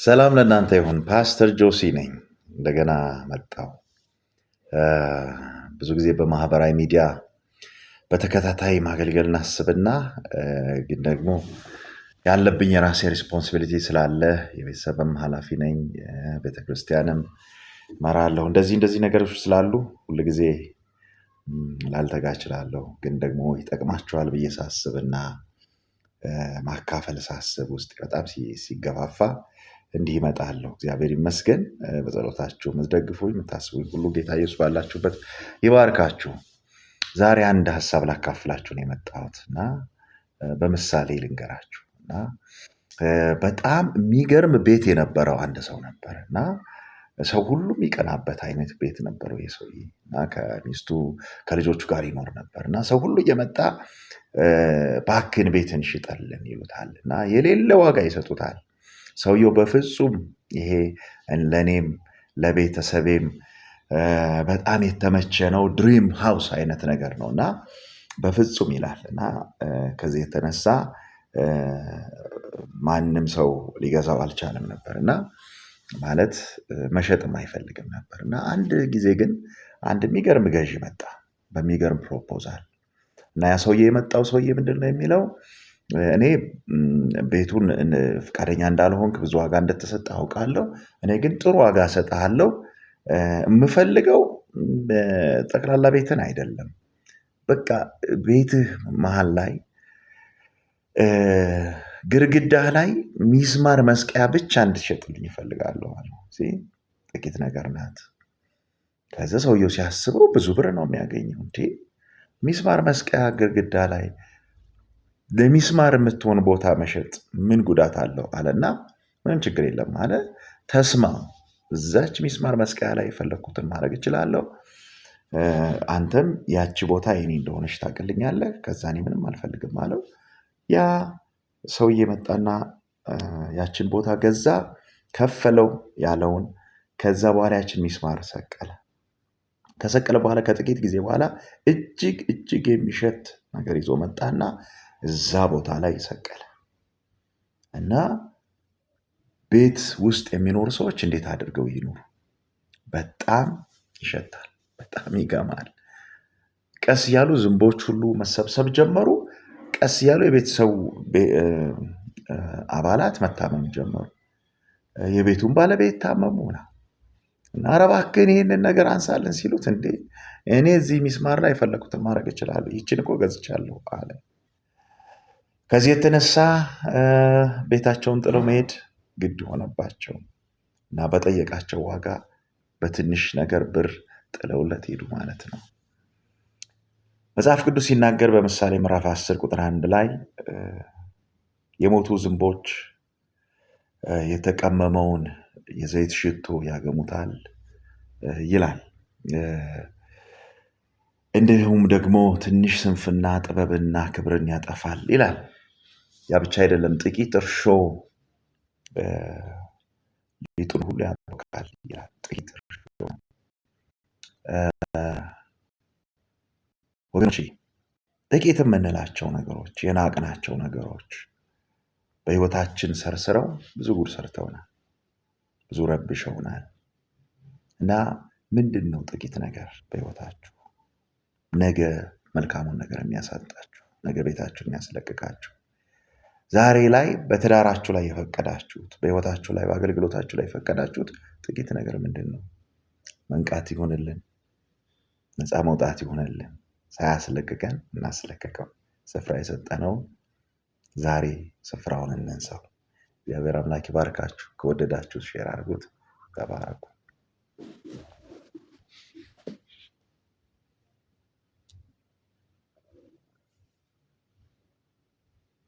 ሰላም ለእናንተ ይሁን። ፓስተር ጆሲ ነኝ። እንደገና መጣሁ። ብዙ ጊዜ በማህበራዊ ሚዲያ በተከታታይ ማገልገል እናስብና ግን ደግሞ ያለብኝ የራሴ ሪስፖንሲቢሊቲ ስላለ የቤተሰብም ኃላፊ ነኝ፣ ቤተክርስቲያንም እመራለሁ። እንደዚህ ነገሮች ስላሉ ሁልጊዜ ላልተጋ እችላለሁ። ግን ደግሞ ይጠቅማችኋል ብዬ ሳስብና ማካፈል ሳስብ ውስጥ በጣም ሲገፋፋ እንዲህ እመጣለሁ። እግዚአብሔር ይመስገን። በጸሎታችሁ የምትደግፉኝ የምታስቡኝ ሁሉ ጌታ ኢየሱስ ባላችሁበት ይባርካችሁ። ዛሬ አንድ ሐሳብ ላካፍላችሁ ነው የመጣሁት እና በምሳሌ ልንገራችሁ እና በጣም የሚገርም ቤት የነበረው አንድ ሰው ነበር እና ሰው ሁሉ የሚቀናበት አይነት ቤት ነበረው የሰውዬ እና ከሚስቱ ከልጆቹ ጋር ይኖር ነበር እና ሰው ሁሉ እየመጣ ባክን ቤትን ሽጠልን ይሉታል እና የሌለ ዋጋ ይሰጡታል። ሰውየው በፍጹም ይሄ ለኔም ለቤተሰቤም በጣም የተመቸ ነው፣ ድሪም ሃውስ አይነት ነገር ነውና በፍጹም ይላል እና ከዚህ የተነሳ ማንም ሰው ሊገዛው አልቻለም ነበርና ማለት መሸጥም አይፈልግም ነበርና አንድ ጊዜ ግን አንድ የሚገርም ገዢ መጣ በሚገርም ፕሮፖዛል እና ያ ሰውዬ የመጣው ሰውዬ ምንድነው የሚለው እኔ ቤቱን ፍቃደኛ እንዳልሆንክ ብዙ ዋጋ እንደተሰጠ አውቃለሁ። እኔ ግን ጥሩ ዋጋ እሰጥሃለሁ። የምፈልገው ጠቅላላ ቤትን አይደለም። በቃ ቤትህ መሃል ላይ ግድግዳህ ላይ ሚስማር መስቀያ ብቻ እንድትሸጥልኝ እፈልጋለሁ አለው። ጥቂት ነገር ናት። ከዛ ሰውየው ሲያስበው ብዙ ብር ነው የሚያገኘው። ሚስማር መስቀያ ግድግዳ ላይ ለሚስማር የምትሆን ቦታ መሸጥ ምን ጉዳት አለው አለና ምንም ችግር የለም አለ። ተስማሙ። እዛች ሚስማር መስቀያ ላይ የፈለኩትን ማድረግ እችላለሁ። አንተም ያቺ ቦታ የኔ እንደሆነች ታውቅልኛለህ። ከዛ እኔ ምንም አልፈልግም አለው። ያ ሰውዬ መጣና ያችን ቦታ ገዛ፣ ከፈለው ያለውን። ከዛ በኋላ ያችን ሚስማር ሰቀለ። ከሰቀለ በኋላ ከጥቂት ጊዜ በኋላ እጅግ የሚሸት ነገር ይዞ መጣና እዛ ቦታ ላይ ሰቀለ እና ቤት ውስጥ የሚኖሩ ሰዎች እንዴት አድርገው ይኖሩ? በጣም ይሸታል፣ በጣም ይገማል። ቀስ ያሉ ዝንቦች ሁሉ መሰብሰብ ጀመሩ። ቀስ ያሉ የቤተሰቡ አባላት መታመም ጀመሩ። የቤቱን ባለቤት ታመሙ ነው እና ኧረ እባክህን ይህንን ነገር አንሳልን ሲሉት እንዴ እኔ እዚህ ሚስማር ላይ የፈለኩትን ማድረግ እችላለሁ፣ ይችን እኮ ገዝቻለሁ አለ። ከዚህ የተነሳ ቤታቸውን ጥለው መሄድ ግድ ሆነባቸው እና በጠየቃቸው ዋጋ በትንሽ ነገር ብር ጥለውለት ሄዱ ማለት ነው። መጽሐፍ ቅዱስ ሲናገር በምሳሌ ምዕራፍ 10 ቁጥር 1 ላይ የሞቱ ዝንቦች የተቀመመውን የዘይት ሽቶ ያገሙታል ይላል። እንዲሁም ደግሞ ትንሽ ስንፍና ጥበብና ክብርን ያጠፋል ይላል። ያ ብቻ አይደለም፣ ጥቂት እርሾ ሊጡን ሁሉ ያቦካል ይላል። ጥቂት እርሾ ወገኖቼ፣ ጥቂት የምንላቸው ነገሮች፣ የናቅናቸው ነገሮች በህይወታችን ሰርስረው ብዙ ጉድ ሰርተውናል፣ ብዙ ረብሸውናል። እና ምንድን ነው ጥቂት ነገር በህይወታችሁ ነገ መልካሙን ነገር የሚያሳጣችሁ፣ ነገ ቤታችሁን የሚያስለቅቃችሁ፣ ዛሬ ላይ በትዳራችሁ ላይ የፈቀዳችሁት፣ በህይወታችሁ ላይ በአገልግሎታችሁ ላይ የፈቀዳችሁት ጥቂት ነገር ምንድን ነው? መንቃት ይሆንልን፣ ነፃ መውጣት ይሆንልን። ሳያስለቅቀን እናስለቅቀው። ስፍራ የሰጠነው ዛሬ ስፍራውን እንንሳው። እግዚአብሔር አምላክ ይባርካችሁ። ከወደዳችሁ ሼር አድርጉት። ተባረኩ።